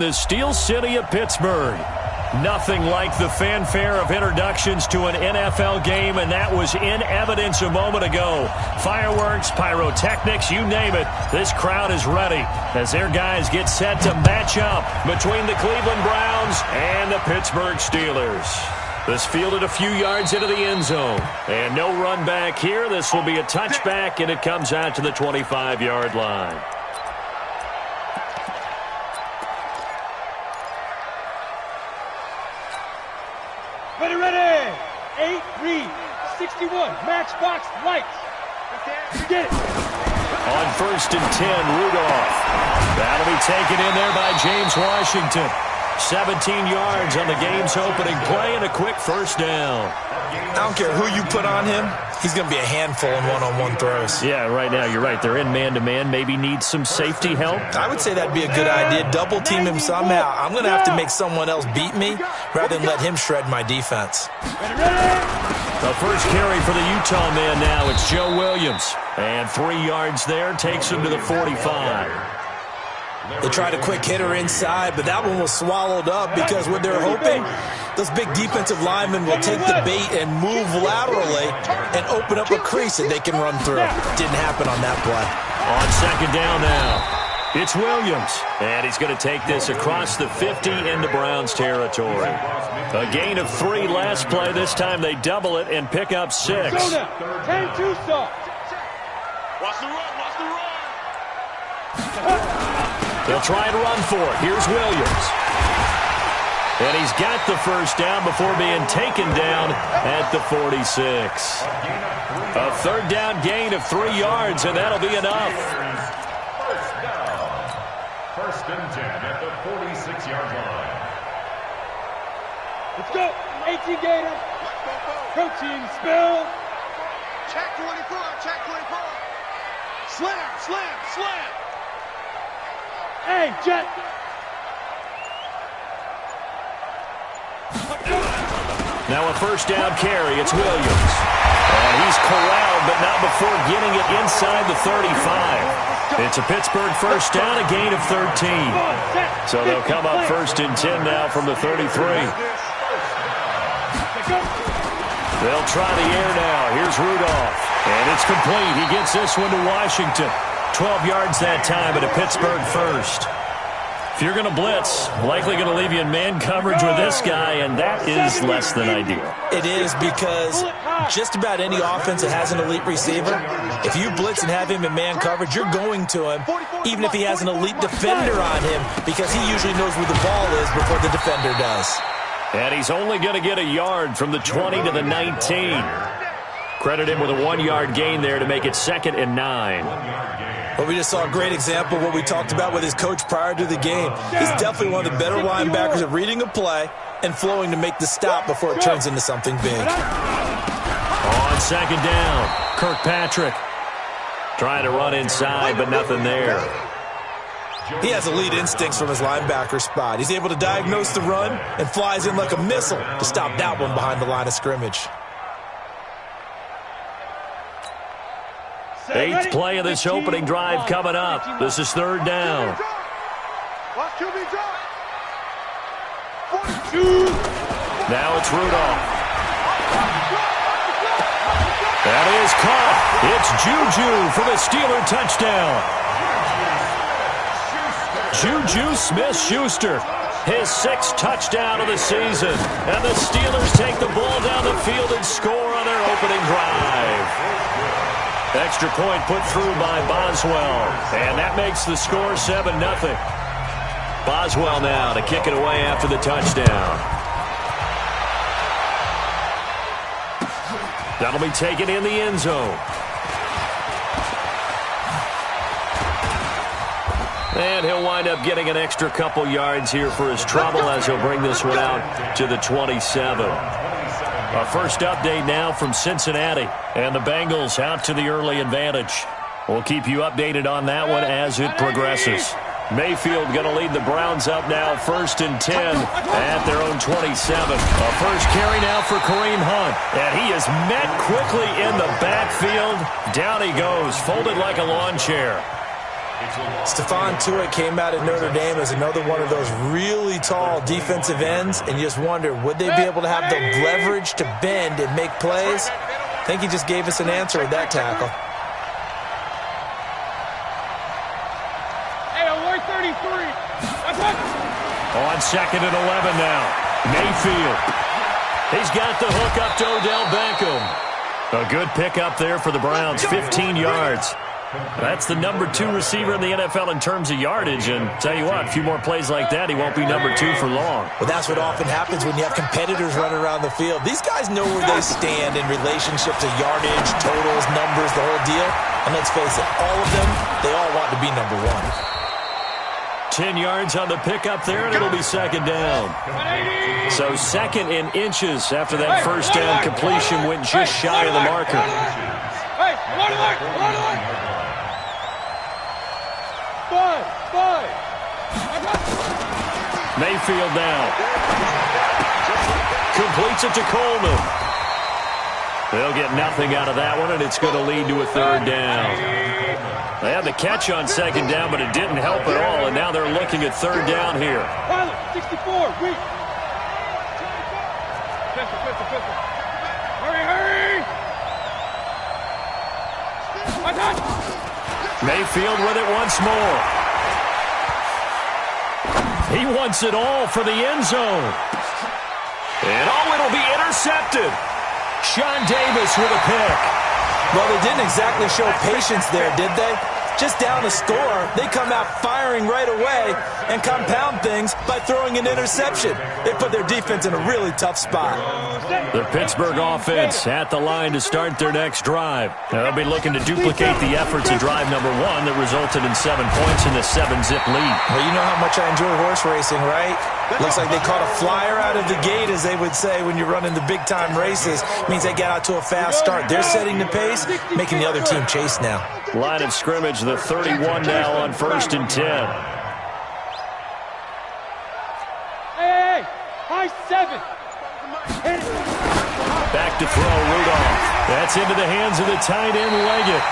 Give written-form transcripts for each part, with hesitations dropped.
The Steel City of Pittsburgh. Nothing like the fanfare of introductions to an NFL game, and that was in evidence a moment ago. Fireworks, pyrotechnics, you name it. This crowd is ready as their guys get set to match up between the Cleveland Browns and the Pittsburgh Steelers. This fielded a few yards into the end zone. And no run back here. This will be a touchback, and it comes out to the 25-yard line. Ready. 8 read. 61. Matchbox lights. Get it. On 1st and 10, Rudolph. That'll be taken in there by James Washington. 17 yards on the game's opening play and a quick first down. I don't care who you put on him. He's going to be a handful in one-on-one throws. Yeah, right now you're right. They're in man-to-man. Maybe needs some safety help. I would say that'd be a good idea. Double team him somehow. I'm going to have to make someone else beat me rather than let him shred my defense. The first carry for the Utah man now. It's Joe Williams. And 3 yards there takes him to the 45. They tried a quick hitter inside, but that one was swallowed up because what they're hoping, those big defensive linemen will take the bait and move laterally and open up a crease that they can run through. Didn't happen on that play. On second down now, it's Williams. And he's going to take this across the 50 into Browns territory. A gain of 3 last play. This time they double it and pick up 6. 10-2 soft. Watch the run. They'll try and run for it. Here's Williams. And he's got the first down before being taken down at the 46. A third down gain of 3 yards, and that'll be enough. First down. 1st and 10 at the 46-yard line. Let's go. 18 Gator. Protein spill. Check 24. Slam. Hey, Jet. Now a first down carry. It's Williams. And he's corralled, but not before getting it inside the 35. It's a Pittsburgh first down, a gain of 13. So they'll come up 1st and 10 now from the 33. They'll try the air now. Here's Rudolph. And it's complete. He gets this one to Washington. 12 yards that time at a Pittsburgh first. If you're going to blitz, likely going to leave you in man coverage with this guy, and that is less than ideal. It is because just about any offense that has an elite receiver, if you blitz and have him in man coverage, you're going to him, even if he has an elite defender on him, because he usually knows where the ball is before the defender does. And he's only going to get a yard from the 20 to the 19. Credit him with a 1-yard gain there to make it 2nd and 9. Well, we just saw a great example of what we talked about with his coach prior to the game. He's definitely one of the better linebackers at reading a play and flowing to make the stop before it turns into something big. On 2nd down, Kirkpatrick trying to run inside, but nothing there. He has elite instincts from his linebacker spot. He's able to diagnose the run and flies in like a missile to stop that one behind the line of scrimmage. 8th play of this opening drive coming up. This is 3rd down. Now it's Rudolph. That is caught. It's Juju for the Steeler touchdown. Juju Smith-Schuster, his 6th touchdown of the season. And the Steelers take the ball down the field and score on their opening drive. Extra point put through by Boswell. And that makes the score 7-0. Boswell now to kick it away after the touchdown. That'll be taken in the end zone. And he'll wind up getting an extra couple yards here for his trouble as he'll bring this one out to the 27. Our first update now from Cincinnati, and the Bengals out to the early advantage. We'll keep you updated on that one as it progresses. Mayfield going to lead the Browns up now 1st and 10 at their own 27. A first carry now for Kareem Hunt, and he is met quickly in the backfield. Down he goes, folded like a lawn chair. Stephon Tuitt came out of Notre Dame as another one of those really tall defensive ends, and you just wonder, would they be able to have the leverage to bend and make plays? I think he just gave us an answer with that tackle. Hey, alert 33. On 2nd and 11 now. Mayfield. He's got the hook up to Odell Beckham. A good pickup there for the Browns, 15 yards. That's the number 2 receiver in the NFL in terms of yardage, and tell you what, a few more plays like that, he won't be number 2 for long. Well, that's what often happens when you have competitors running around the field. These guys know where they stand in relationship to yardage, totals, numbers, the whole deal. And let's face it, all of them, they all want to be number 1. 10 yards on the pickup there, and it'll be 2nd down. So 2nd in inches after that first down completion went just shy of the marker. Hey, alert. 5. Mayfield now. Completes it to Coleman. They'll get nothing out of that one, and it's going to lead to a 3rd down. They had the catch on 2nd down, but it didn't help at all, and now they're looking at 3rd down here. Pilot, 64, weak. Pistol. Hurry. Mayfield with it once more. He wants it all for the end zone. And it'll be intercepted. Sean Davis with a pick. Well, they didn't exactly show patience there, did they? Just down a score, they come out firing right away and compound things by throwing an interception. They put their defense in a really tough spot. The Pittsburgh offense at the line to start their next drive. Now, they'll be looking to duplicate the efforts of drive number 1 that resulted in 7 points in the 7-zip lead. Well, you know how much I enjoy horse racing, right? Looks like they caught a flyer out of the gate, as they would say when you're running the big-time races. Means they get out to a fast start. They're setting the pace, making the other team chase now. Line of scrimmage, the 31 now on 1st and 10. Hey, high 7. Back to throw, Rudolph. That's into the hands of the tight end, Leggett.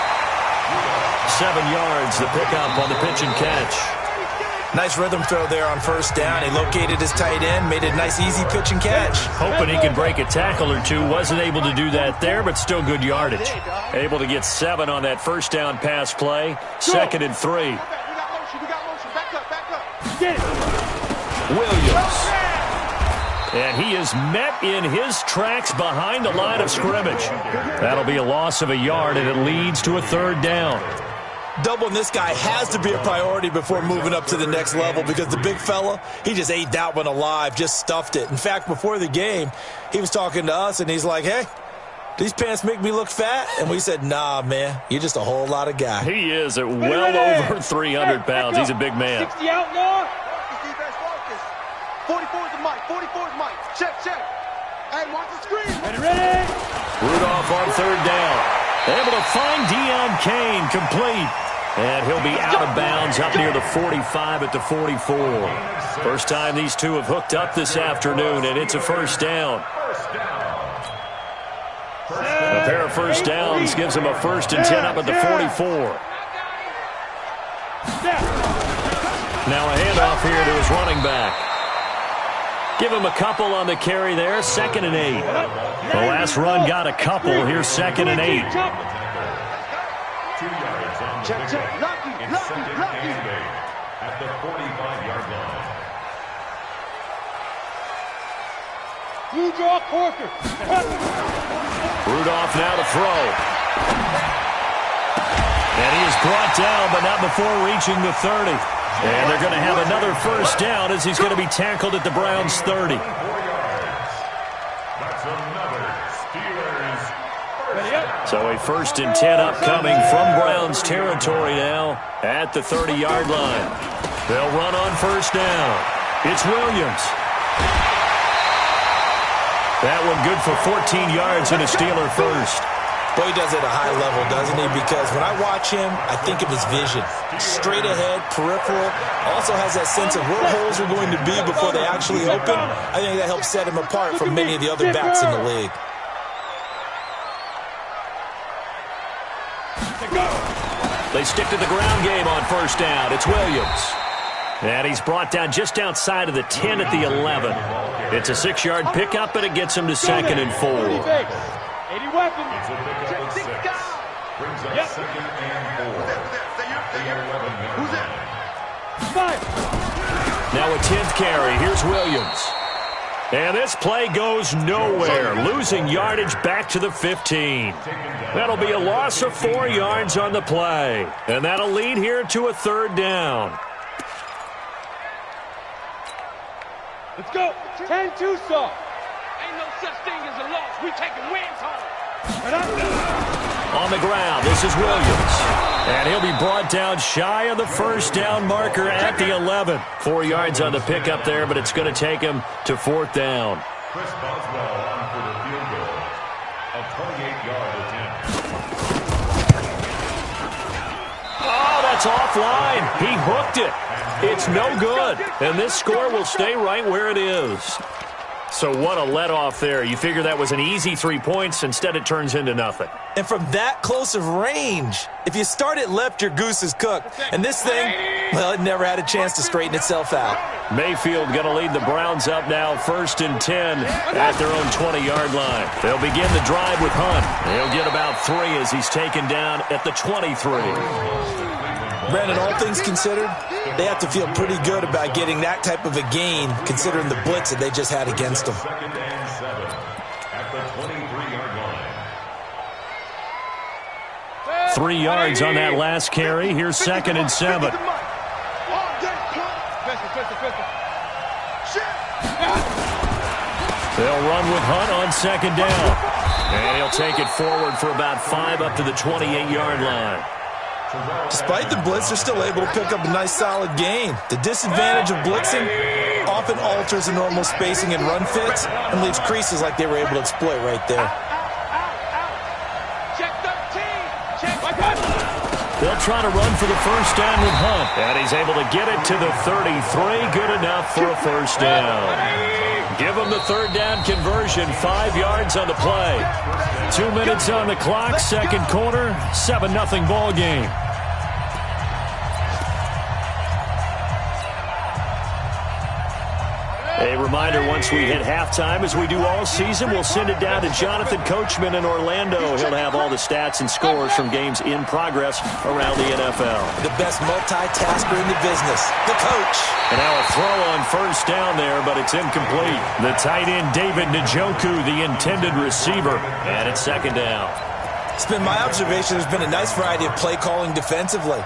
7 yards, the pickup on the pitch and catch. Nice rhythm throw there on 1st down. He located his tight end, made it a nice, easy pitch and catch. Hoping he could break a tackle or two. Wasn't able to do that there, but still good yardage. Able to get 7 on that 1st down pass play. 2nd and 3. We got motion. Back up. Get it. Williams. And he is met in his tracks behind the line of scrimmage. That'll be a loss of a yard, and it leads to a 3rd down. Doubling this guy has to be a priority before moving up to the next level, because the big fella, he just ate that one alive, just stuffed it. In fact, before the game, he was talking to us, and he's like, hey, these pants make me look fat? And we said, nah, man, you're just a whole lot of guy. He is at well over 300 pounds. He's a big man. 60 outlaw. Defense focus. 44 is the mic. 44 is mic. Check. Hey, watch the screen. Ready. Rudolph on 3rd down. Able to find Deon Cain, complete. And he'll be out of bounds up near the 45 at the 44. First time these two have hooked up this afternoon, and it's a 1st down. A pair of 1st downs gives them a 1st and 10 up at the 44. Now a handoff here to his running back. Give him a couple on the carry there, 2nd and 8. The last run got a couple. Here's 2nd and 8. 2 yards on the pickup. Lucky. At the 45-yard line. You draw Corker. Rudolph now to throw. And he is brought down, but not before reaching the 30. And they're going to have another 1st down as he's going to be tackled at the Browns' 30. That's another Steelers. So a 1st and 10 upcoming from Browns territory now at the 30-yard line. They'll run on 1st down. It's Williams. That one good for 14 yards and a Steeler 1st. Boy, he does it at a high level, doesn't he? Because when I watch him, I think of his vision. Straight ahead, peripheral. Also has that sense of where holes are going to be before they actually open. I think that helps set him apart from many of the other backs in the league. They stick to the ground game on first down. It's Williams. And he's brought down just outside of the 10 at the 11. It's a 6-yard pickup, and it gets him to 2nd and 4. 80 weapons. Brings up 2nd and 4. Who's that? Now a 10th carry. Here's Williams. And this play goes nowhere, losing yardage back to the 15. That'll be a loss of 4 yards on the play. And that'll lead here to a 3rd down. Let's go. 10-2 saw. Ain't no such thing as a loss. We taking wins home. On the ground, this is Williams. And he'll be brought down shy of the first down marker at the 11. 4 yards on the pickup there, but it's going to take him to 4th down. Chris Boswell on for the field goal. A 28-yard attempt. Oh, that's offline. He hooked it. It's no good. And this score will stay right where it is. So what a let-off there. You figure that was an easy 3 points. Instead, it turns into nothing. And from that close of range, if you start it left, your goose is cooked. And this thing, well, it never had a chance to straighten itself out. Mayfield going to lead the Browns up now, 1st and 10 at their own 20-yard line. They'll begin the drive with Hunt. He'll get about 3 as he's taken down at the 23. Brandon, all things considered, they have to feel pretty good about getting that type of a gain, considering the blitz that they just had against them. 2nd and 7 at the 23-yard line. 3 yards on that last carry. Here's 2nd and 7. They'll run with Hunt on 2nd down. And he'll take it forward for about 5 up to the 28-yard line. Despite the blitz, they're still able to pick up a nice solid gain. The disadvantage of blitzing often alters the normal spacing and run fits and leaves creases like they were able to exploit right there. They'll try to run for the first down with Hunt. And he's able to get it to the 33. Good enough for a first down. Give him the 3rd down conversion. 5 yards on the play. 2 minutes on the clock. 2nd quarter. 7-0 ball game. A reminder, once we hit halftime, as we do all season, we'll send it down to Jonathan Coachman in Orlando. He'll have all the stats and scores from games in progress around the NFL. The best multitasker in the business, the coach. And now a throw on first down there, but it's incomplete. The tight end, David Njoku, the intended receiver. And it's 2nd down. It's been my observation there's been a nice variety of play calling defensively.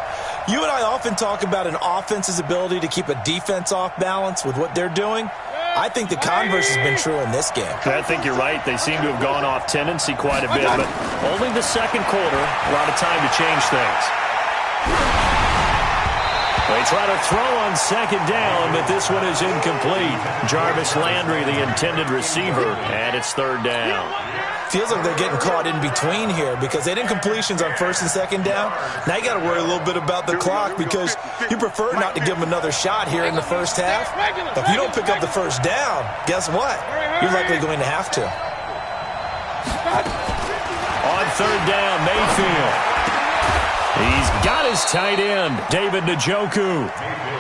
You and I often talk about an offense's ability to keep a defense off balance with what they're doing. I think the converse has been true in this game. I think you're right. They seem to have gone off tendency quite a bit, but only the 2nd quarter, a lot of time to change things. They try to throw on 2nd down, but this one is incomplete. Jarvis Landry, the intended receiver, and it's 3rd down. Feels like they're getting caught in between here because they didn't completions on 1st and 2nd down. Now you got to worry a little bit about the clock because you prefer not to give them another shot here in the first half. But if you don't pick up the first down, guess what? You're likely going to have to. On 3rd down, Mayfield. He's got his tight end, David Njoku.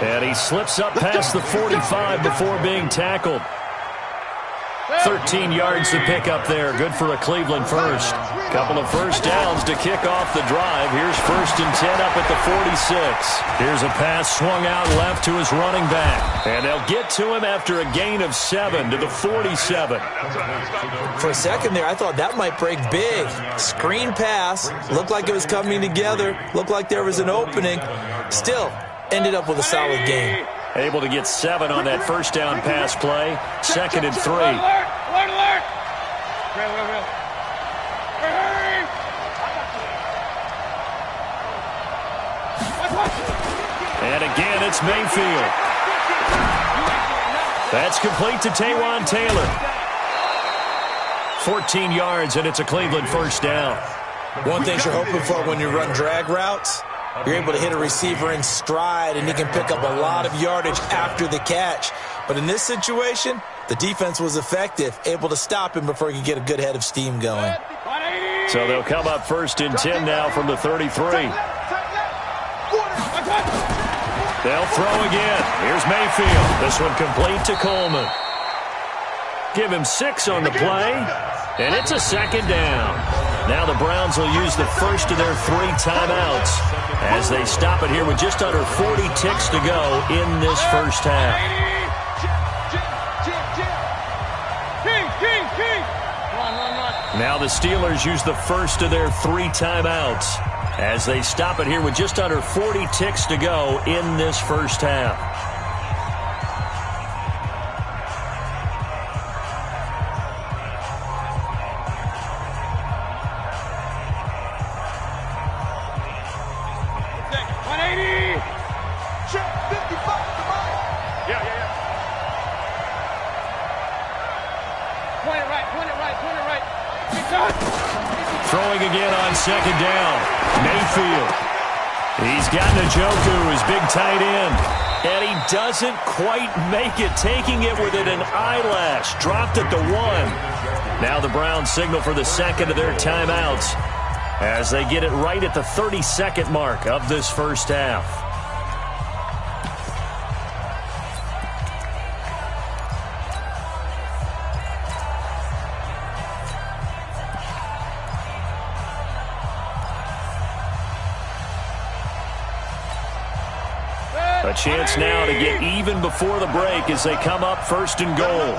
And he slips up past the 45 before being tackled. 13 yards to pick up there. Good for a Cleveland first. Couple of first downs to kick off the drive. Here's 1st and 10 up at the 46. Here's a pass swung out left to his running back. And they'll get to him after a gain of 7 to the 47. For a second there, I thought that might break big. Screen pass. Looked like it was coming together. Looked like there was an opening. Still, ended up with a solid gain. Able to get 7 on that first down pass play. 2nd and 3. Alert! And again, it's Mayfield. That's complete to Taywan Taylor. 14 yards, and it's a Cleveland first down. One thing you're hoping for when you run drag routes, you're able to hit a receiver in stride, and he can pick up a lot of yardage after the catch. But in this situation, the defense was effective, able to stop him before he could get a good head of steam going. So they'll come up 1st and 10 now from the 33. They'll throw again. Here's Mayfield. This one complete to Coleman. Give him 6 on the play, and it's a second down. Now the Browns will use the first of their 3 timeouts as they stop it here with just under 40 ticks to go in this first half. Now the Steelers use the first of their 3 timeouts as they stop it here with just under 40 ticks to go in this first half. Throwing again on second down. Mayfield. He's got Njoku, his big tight end. And he doesn't quite make it, taking it within an eyelash. Dropped at the 1. Now the Browns signal for the second of their timeouts as they get it right at the 30-second mark of this first half. A chance now to get even before the break as they come up first and goal.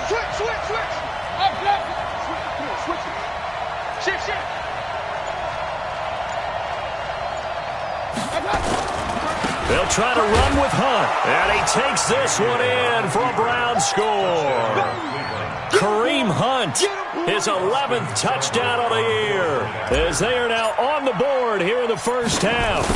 Switch. Shift. They'll try to run with Hunt. And he takes this one in for a Brown score. Kareem Hunt, his 11th touchdown of the year, as they are now on the board here in the first half.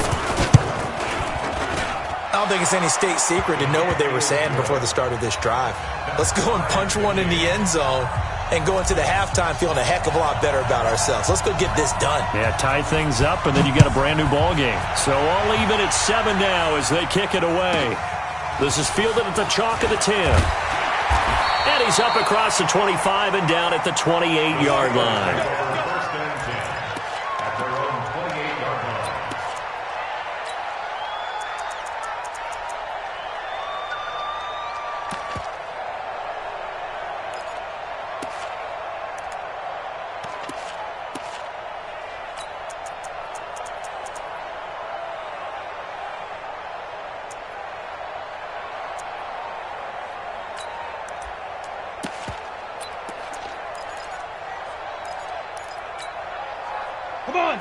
I don't think it's any state secret to know what they were saying before the start of this drive. Let's go and punch one in the end zone and go into the halftime feeling a heck of a lot better about ourselves. Let's go get this done. Yeah, tie things up, and then you got a brand new ball game. So all even at 7 now as they kick it away. This is fielded at the chalk of the 10. And he's up across the 25 and down at the 28-yard line.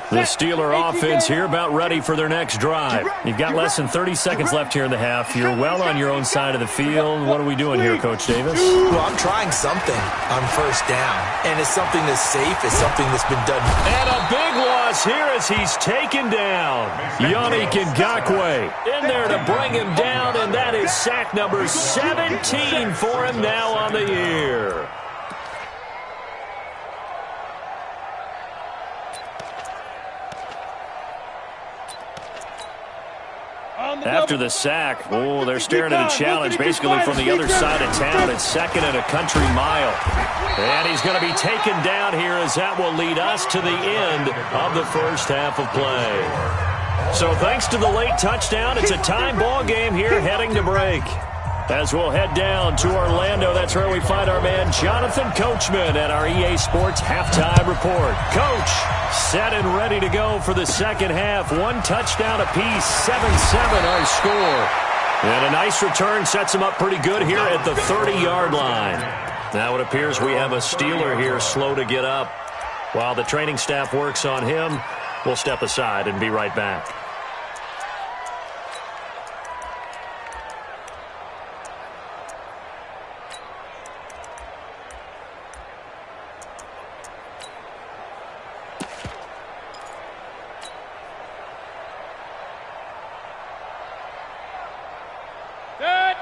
The Steeler offense here about ready for their next drive. You've got less than 30 seconds left here in the half. You're well on your own side of the field. What are we doing here, Coach Davis? Well, I'm trying something on first down, and it's something that's safe. It's something that's been done. And a big loss here as he's taken down. Yannick Ngakoue in there to bring him down, and that is sack number 17 for him now on the year. After the sack, they're staring at a challenge basically from the other side of town. It's second and a country mile. And he's going to be taken down here as that will lead us to the end of the first half of play. So thanks to the late touchdown, it's a time ball game here heading to break. As we'll head down to Orlando, that's where we find our man Jonathan Coachman at our EA Sports Halftime Report. Coach, set and ready to go for the second half. 1 touchdown apiece, 7-7 our score. And a nice return sets him up pretty good here at the 30-yard line. Now it appears we have a Steeler here slow to get up. While the training staff works on him, we'll step aside and be right back.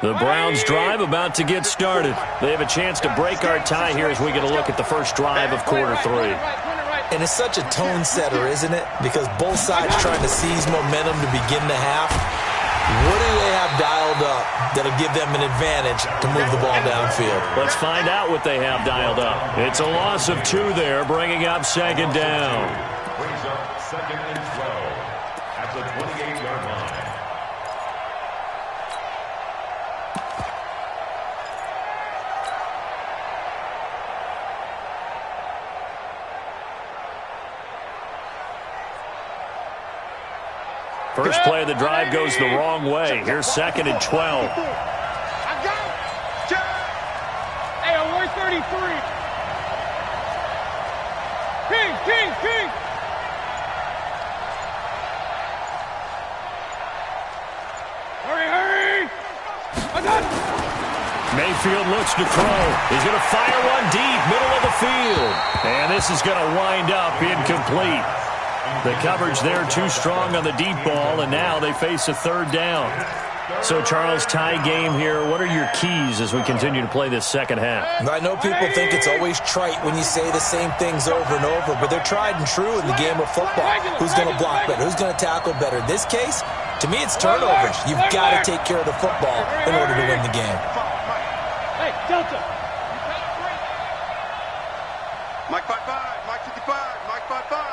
The Browns drive about to get started. They have a chance to break our tie here as we get a look at the first drive of quarter 3. And it's such a tone setter, isn't it? Because both sides trying to seize momentum to begin the half. What do they have dialed up that'll give them an advantage to move the ball downfield? Let's find out what they have dialed up. It's a loss of 2 there, bringing up second down. Brings up second and 12 at the 28-yard line. First play of the drive goes the wrong way. Here's 2nd and 12. I got it. Hey, on 133. King. Hurry. I got it. Mayfield looks to throw. He's going to fire one deep, middle of the field. And this is going to wind up incomplete. The coverage there too strong on the deep ball, and now they face a 3rd down. So, Charles, tie game here. What are your keys as we continue to play this second half? I know people think it's always trite when you say the same things over and over, but they're tried and true in the game of football. Who's going to block better? Who's going to tackle better? In this case, to me, it's turnovers. You've got to take care of the football in order to win the game. Hey, Delta. Mike 5-5, Mike 55, Mike 5-5.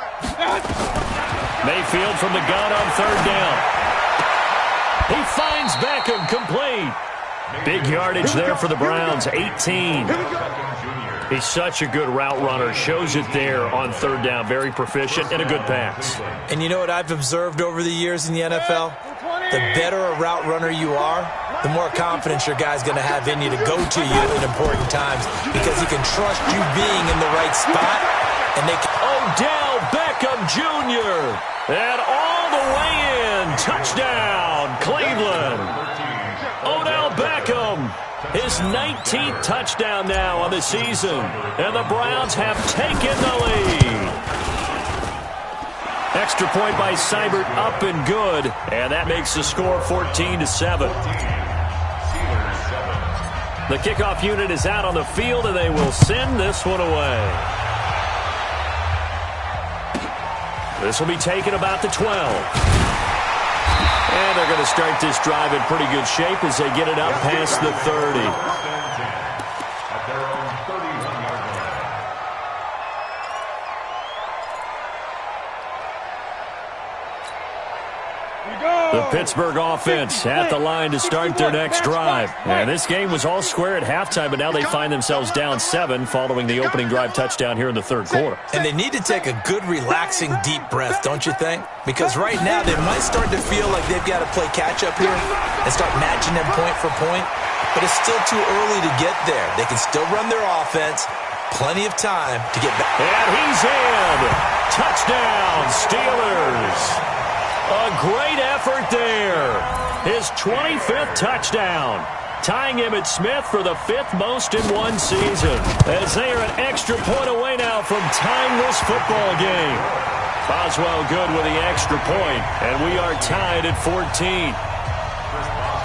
Mayfield from the gun on 3rd down. He finds Beckham, complete. Big yardage there for the Browns, 18. He's such a good route runner. Shows it there on 3rd down. Very proficient and a good pass. And you know what I've observed over the years in the NFL? The better a route runner you are, the more confidence your guy's going to have in you to go to you in important times because he can trust you being in the right spot. And they can Odell Beckham Jr. And all the way in. Touchdown, Cleveland. Odell Beckham. His 19th touchdown now on the season. And the Browns have taken the lead. Extra point by Seibert, up and good. And that makes the score 14-7. The kickoff unit is out on the field, and they will send this one away. This will be taken about the 12. And they're going to start this drive in pretty good shape as they get it up past the 30. The Pittsburgh offense at the line to start their next drive. And this game was all square at halftime, but now they find themselves down 7 following the opening drive touchdown here in the 3rd quarter. And they need to take a good, relaxing, deep breath, don't you think? Because right now they might start to feel like they've got to play catch-up here and start matching them point for point. But it's still too early to get there. They can still run their offense. Plenty of time to get back. And he's in. Touchdown, Steelers. A great effort there. His 25th touchdown. Tying Emmitt Smith for the 5th most in one season. As they are an extra point away now from tying this football game. Boswell good with the extra point, and we are tied at 14.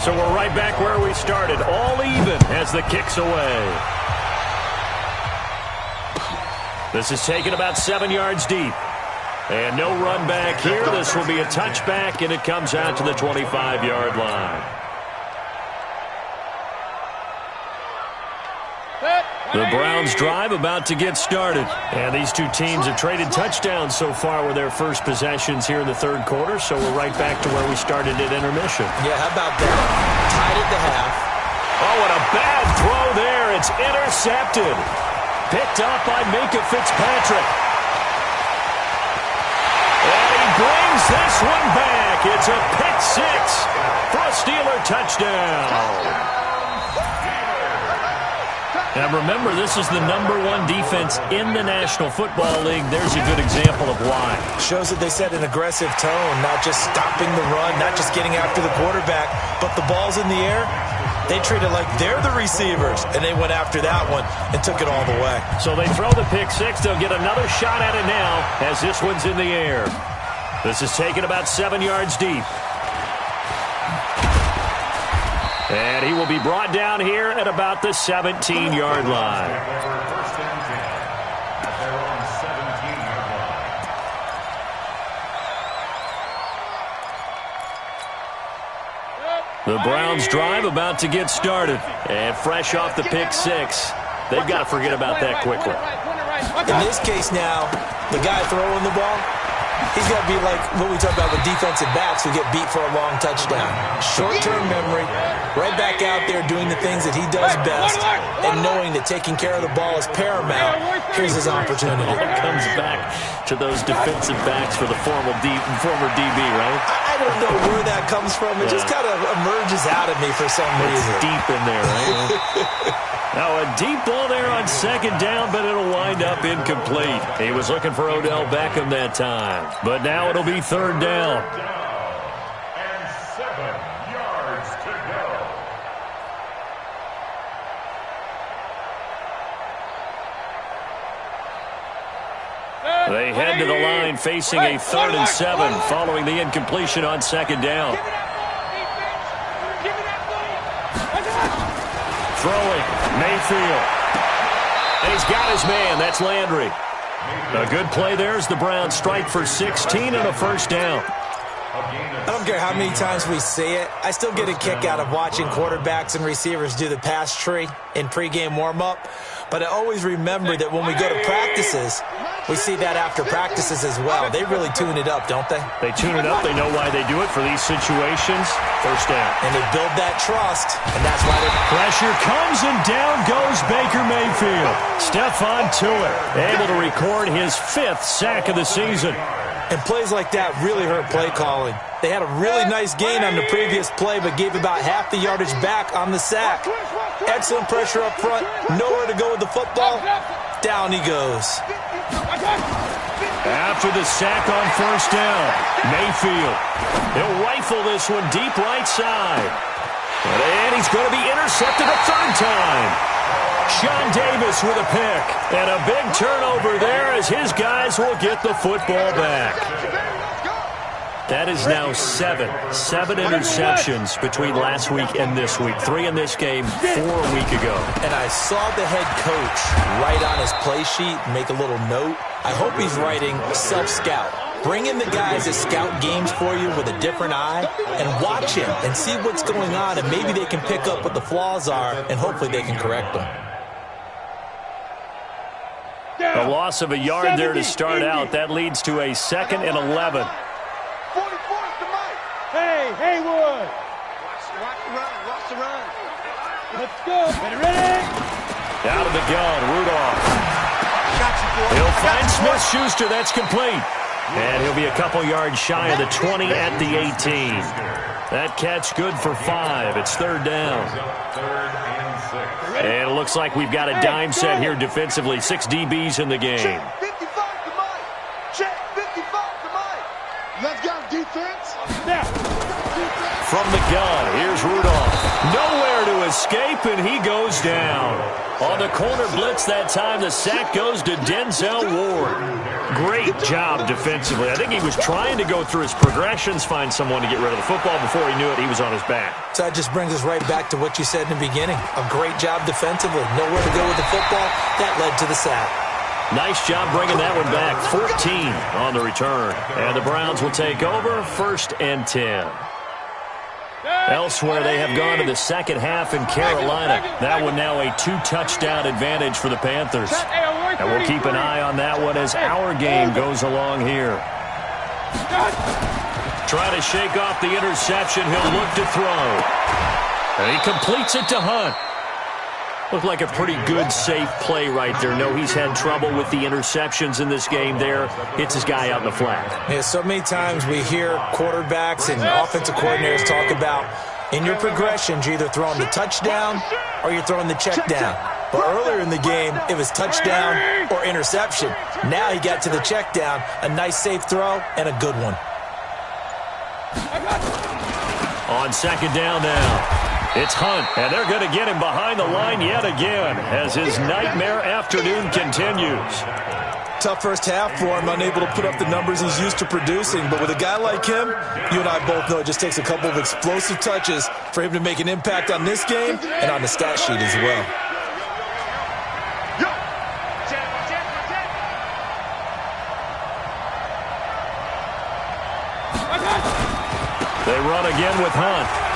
So we're right back where we started. All even as the kick's away. This is taken about 7 yards deep. And no run back here. This will be a touchback, and it comes out to the 25-yard line. The Browns drive about to get started. And these two teams have traded touchdowns so far with their first possessions here in the 3rd quarter, so we're right back to where we started at intermission. Yeah, how about that? Tied at the half. Oh, and a bad throw there. It's intercepted. Picked up by Minkah Fitzpatrick. And he brings this one back. It's a pick 6 for a Steeler touchdown. Now remember, this is the #1 defense in the National Football League. There's a good example of why. Shows that they set an aggressive tone, not just stopping the run, not just getting after the quarterback, but the ball's in the air. They treat it like they're the receivers, and they went after that one and took it all the way. So they throw the pick 6. They'll get another shot at it now as this one's in the air. This is taken about 7 yards deep. And he will be brought down here at about the 17-yard line. The Browns drive about to get started. And fresh off the pick 6, they've got to forget about that quickly. In this case now, the guy throwing the ball, He's got to be like what we talk about with defensive backs who get beat for a long touchdown. Short-term memory, right back out there doing the things that he does best, and knowing that taking care of the ball is paramount. Here's his opportunity. It comes back to those defensive backs for the former DB, right? I don't know where that comes from. It just kind of emerges out of me for some reason. It's deep in there, right? Now a deep ball there on second down, but it'll wind up incomplete. He was looking for Odell Beckham that time. But now it'll be third down. And 7 yards to go. They head to the line facing a 3rd and 7 following the incompletion on second down. Throwing, Mayfield. And he's got his man. That's Landry. A good play there as the Browns strike for 16 and a first down. I don't care how many times we see it. I still get a kick out of watching quarterbacks and receivers do the pass tree in pregame warm-up. But I always remember that when we go to practices, we see that after practices as well. They really tune it up, don't they? They tune it up. They know why they do it for these situations. First down. And they build that trust, and that's why they... Pressure comes, and down goes Baker Mayfield. Stephon Tuitt able to record his 5th sack of the season. And plays like that really hurt play calling. They had a really nice gain on the previous play, but gave about half the yardage back on the sack. Excellent pressure up front. Nowhere to go with the football. Down he goes. After the sack on first down, Mayfield. He'll rifle this one deep right side. And he's going to be intercepted a 3rd time. Sean Davis with a pick. And a big turnover there as his guys will get the football back. That is now 7 interceptions between last week and this week. 3 in this game, 4 a week ago. And I saw the head coach write on his play sheet, make a little note. I hope he's writing self-scout. Bring in the guys that scout games for you with a different eye and watch him and see what's going on, and maybe they can pick up what the flaws are, and hopefully they can correct them. A loss of a yard there to start out. That leads to a 2nd and 11. 44 is the mic. Hey, Haywood. Watch the run. Let's go. Ready? Out of the gun, Rudolph. He'll find Smith-Schuster. That's complete. And he'll be a couple yards shy of the 20 at the 18. That catch good for 5. It's 3rd down. 3rd and 6. And it looks like we've got a dime set here defensively. 6 DBs in the game. Check 55 to Mike. Check 55 to Mike. Let's go, defense. Now. From the gun, here's Rudolph. Nowhere to escape, and he goes down. On the corner blitz that time, the sack goes to Denzel Ward. Great job defensively. I think he was trying to go through his progressions, find someone to get rid of the football. Before he knew it, he was on his back. So that just brings us right back to what you said in the beginning. A great job defensively. Nowhere to go with the football. That led to the sack. Nice job bringing that one back. 14 on the return. And the Browns will take over 1st and 10. Elsewhere, they have gone to the second half in Carolina. That one now a 2-touchdown advantage for the Panthers. And we'll keep an eye on that one as our game goes along here. Trying to shake off the interception. He'll look to throw. And he completes it to Hunt. Looked like a pretty good, safe play right there. No, he's had trouble with the interceptions in this game there. Hits his guy out in the flat. Yeah, so many times we hear quarterbacks and offensive coordinators talk about in your progressions, you're either throwing the touchdown or you're throwing the check down. But earlier in the game, it was touchdown or interception. Now he got to the check down, a nice safe throw, and a good one. On second down now. It's Hunt, and they're going to get him behind the line yet again as his nightmare afternoon continues. Tough first half for him, unable to put up the numbers he's used to producing. But with a guy like him, you and I both know it just takes a couple of explosive touches for him to make an impact on this game and on the stat sheet as well. They run again with Hunt.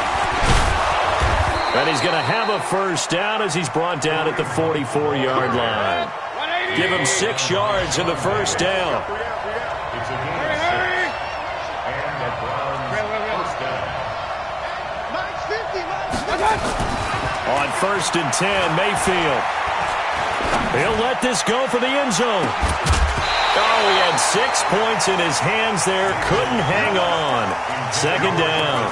And he's going to have a first down as he's brought down at the 44-yard line. Give him 6 yards in the first down. It's a gain of On 1st and 10, Mayfield. He'll let this go for the end zone. Oh, he had 6 points in his hands there. Couldn't hang on. 2nd down.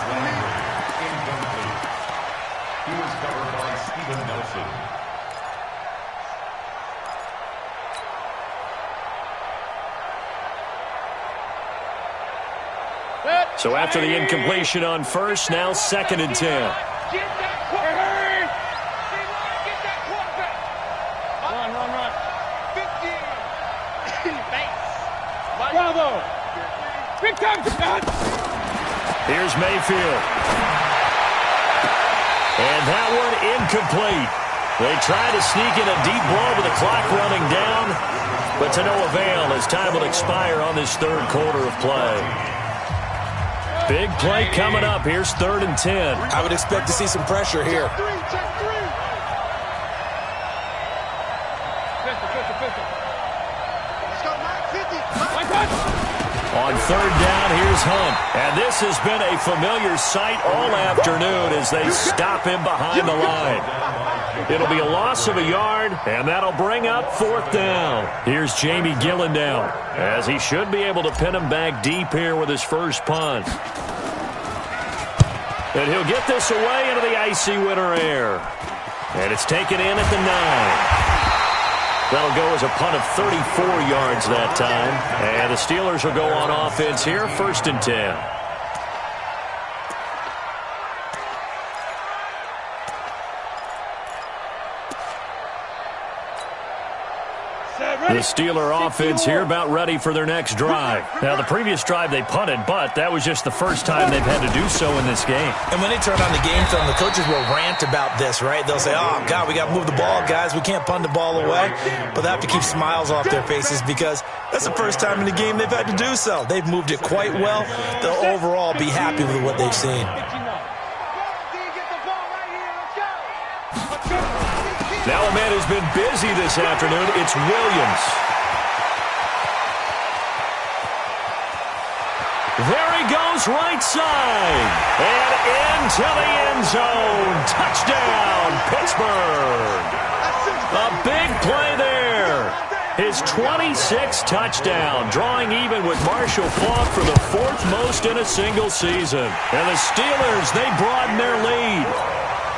He was covered by Steven Nelson. So after the incompletion on 1st, now 2nd and 10. Get that quarterback. Get that quarterback. Run. 15. Thanks. Bravo. Big time, Scott. Here's Mayfield. And that one incomplete. They try to sneak in a deep ball with the clock running down, but to no avail as time will expire on this 3rd quarter of play. Big play coming up. Here's 3rd and 10. I would expect to see some pressure here. Check 3. Pistol. Let's go, Mike. 50. On 3rd down, here's Hunt. And this has been a familiar sight all afternoon as they stop him behind the line. It'll be a loss of a yard, and that'll bring up 4th down. Here's Jamie Gillen down, as he should be able to pin him back deep here with his first punt. And he'll get this away into the icy winter air. And it's taken in at the 9. That'll go as a punt of 34 yards that time. And the Steelers will go on offense here, 1st and 10. The Steeler offense here about ready for their next drive. Now, the previous drive they punted, but that was just the first time they've had to do so in this game. And when they turn on the game film, the coaches will rant about this, right? They'll say, oh, God, we got to move the ball, guys. We can't punt the ball away. But they have to keep smiles off their faces because that's the first time in the game they've had to do so. They've moved it quite well. They'll overall be happy with what they've seen. Now a man who's been busy this afternoon, it's Williams. There he goes, right side. And into the end zone. Touchdown, Pittsburgh. A big play there. His 26th touchdown, drawing even with Marshall Faulk for the 4th most in a single season. And the Steelers, they broaden their lead.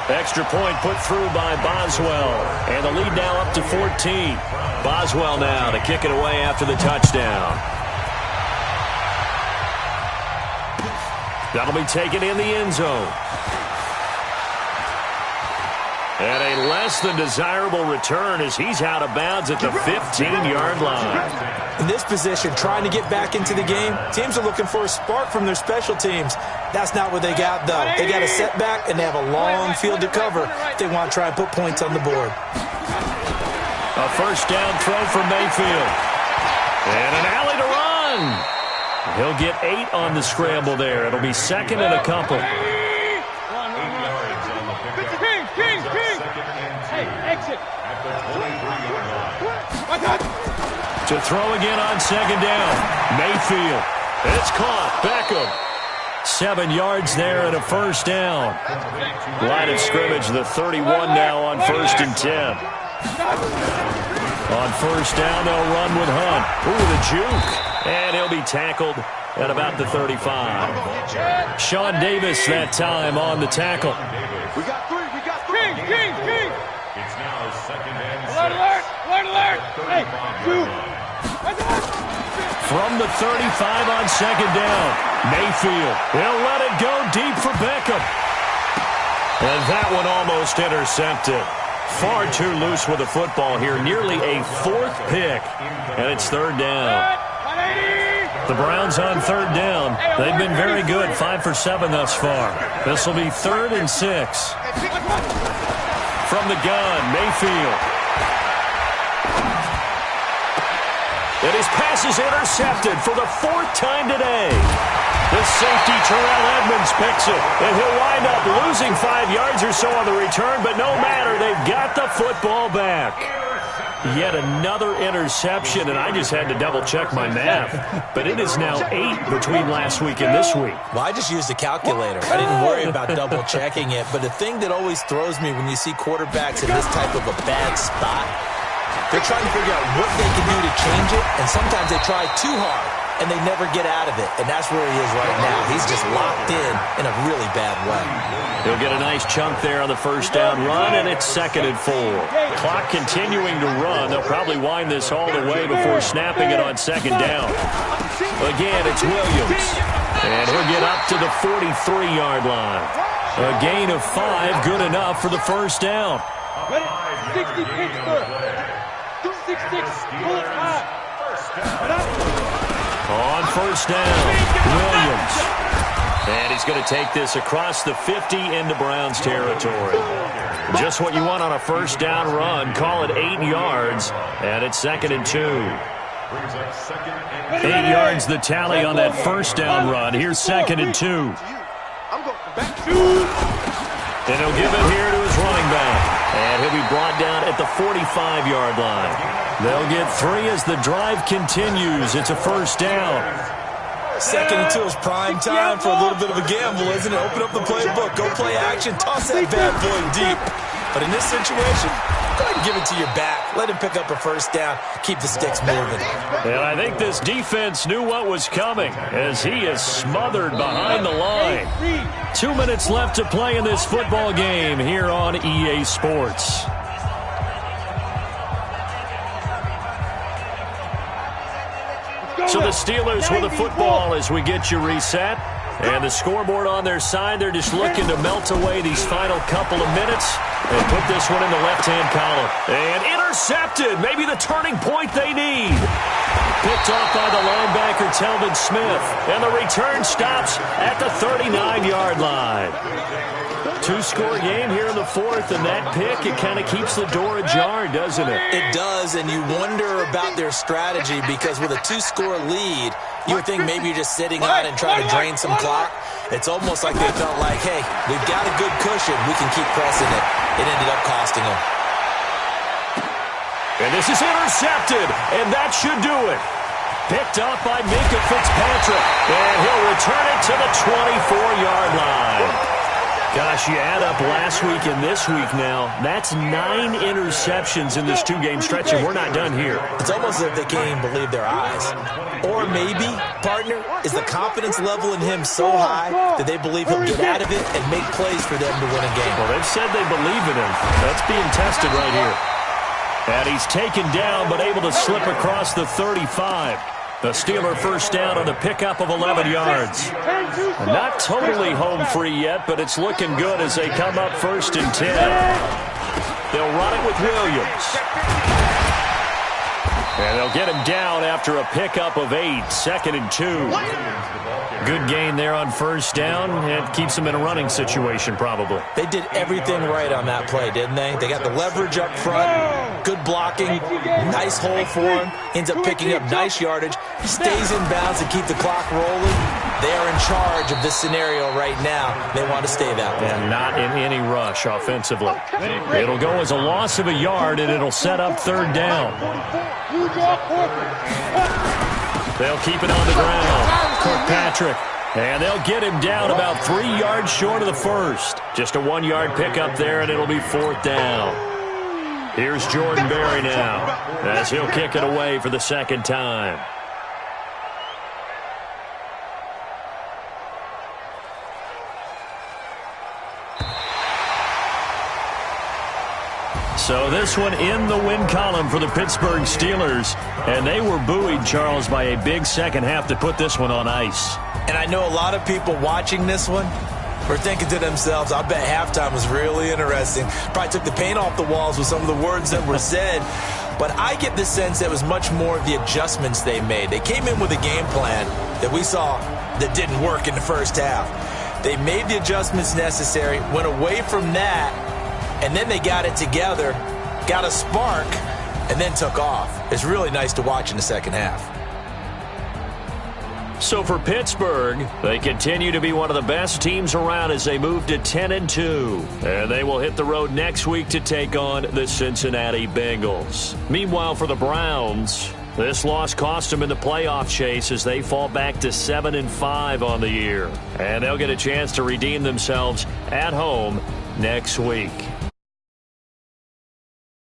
Extra point put through by Boswell. And the lead now up to 14. Boswell now to kick it away after the touchdown. That'll be taken in the end zone. And a less than desirable return as he's out of bounds at the 15-yard line. In this position, trying to get back into the game, teams are looking for a spark from their special teams. That's not what they got, though. They got a setback, and they have a long field to cover if they want to try and put points on the board. A 1st down throw from Mayfield. And an alley to run. He'll get 8 on the scramble there. It'll be 2nd and a couple. Exit. To throw again on 2nd down. Mayfield. It's caught. Beckham. 7 yards there and a 1st down. Line of scrimmage, the 31 now on 1st and 10. On 1st down, they'll run with Hunt. Ooh, the juke. And he'll be tackled at about the 35. Sean Davis that time on the tackle. We got 3. King. It's now 2nd and 6. Alert. Hey, shoot. From the 35 on 2nd down. Mayfield. He'll let it go deep for Beckham. And that one almost intercepted. Far too loose with the football here. Nearly a 4th pick. And it's 3rd down. The Browns on 3rd down. They've been very good. 5 for 7 thus far. This will be 3rd and 6. From the gun, Mayfield. And his pass is intercepted for the 4th time today. The safety, Terrell Edmonds, picks it. And he'll wind up losing 5 yards or so on the return, but no matter, they've got the football back. Yet another interception, and I just had to double-check my math. But it is now 8 between last week and this week. Well, I just used a calculator. I didn't worry about double-checking it. But the thing that always throws me when you see quarterbacks in this type of a bad spot, they're trying to figure out what they can do to change it, and sometimes they try too hard, and they never get out of it. And that's where he is right now. He's just locked in a really bad way. He'll get a nice chunk there on the first down run, and it's 2nd and 4. Clock continuing to run. They'll probably wind this all the way before snapping it on 2nd down. Again, it's Williams. And he'll get up to the 43-yard line. A gain of 5, good enough for the first down. 60 Pittsburgh. 266, pull it high. On first down, Williams. And he's going to take this across the 50 into Browns territory. Just what you want on a first down run. Call it 8 yards, and it's 2nd and 2. 8 yards the tally on that first down run. Here's 2nd and 2. And he'll give it here to his running back. And he'll be brought down at the 45-yard line. They'll get 3 as the drive continues. It's a first down. 2nd and 2 is prime time for a little bit of a gamble, isn't it? Open up the playbook. Go play action. Toss that bad boy deep. But in this situation, go ahead and give it to your back. Let him pick up a first down. Keep the sticks moving. And I think this defense knew what was coming as he is smothered behind the line. 2 minutes left to play in this football game here on EA Sports. So the Steelers with the football as we get you reset. And the scoreboard on their side, they're just looking to melt away these final couple of minutes and put this one in the left-hand column. And intercepted, maybe the turning point they need. Picked off by the linebacker, Telvin Smith. And the return stops at the 39-yard line. 2-score game here in the 4th, and that pick, it kind of keeps the door ajar, doesn't it? It does, and you wonder about their strategy because with a 2-score lead, you would think maybe you're just sitting on and trying to drain some clock. It's almost like they felt like, hey, we've got a good cushion. We can keep pressing it. It ended up costing them. And this is intercepted, and that should do it. Picked up by Minkah Fitzpatrick, and he'll return it to the 24-yard line. Gosh, you add up last week and this week now, that's 9 interceptions in this 2-game stretch, and we're not done here. It's almost as if they can't even believe their eyes. Or maybe, partner, is the confidence level in him so high that they believe he'll get out of it and make plays for them to win a game. Well, they've said they believe in him. That's being tested right here. And he's taken down but able to slip across the 35. The Steeler first down on the pickup of 11 yards. Not totally home free yet, but it's looking good as they come up 1st and 10. They'll run it with Williams. And they'll get him down after a pickup of 8, 2nd and 2. Good gain there on first down. It keeps them in a running situation, probably. They did everything right on that play, didn't they? They got the leverage up front, good blocking, nice hole for him, ends up picking up nice yardage, stays in bounds to keep the clock rolling. They are in charge of this scenario right now. They want to stay that way. And not in any rush offensively. It'll go as a loss of a yard, and it'll set up 3rd down. They'll keep it on the ground. Kirkpatrick. And they'll get him down about 3 yards short of the first. Just a 1-yard pickup there, and it'll be 4th down. Here's Jordan Berry now as he'll kick it away for the 2nd time. So this one in the win column for the Pittsburgh Steelers. And they were buoyed, Charles, by a big second half to put this one on ice. And I know a lot of people watching this one were thinking to themselves, I bet halftime was really interesting. Probably took the paint off the walls with some of the words that were said. But I get the sense that it was much more of the adjustments they made. They came in with a game plan that we saw that didn't work in the first half. They made the adjustments necessary, went away from that, and then they got it together, got a spark, and then took off. It's really nice to watch in the second half. So for Pittsburgh, they continue to be one of the best teams around as they move to 10-2. And they will hit the road next week to take on the Cincinnati Bengals. Meanwhile, for the Browns, this loss cost them in the playoff chase as they fall back to 7-5 on the year. And they'll get a chance to redeem themselves at home next week.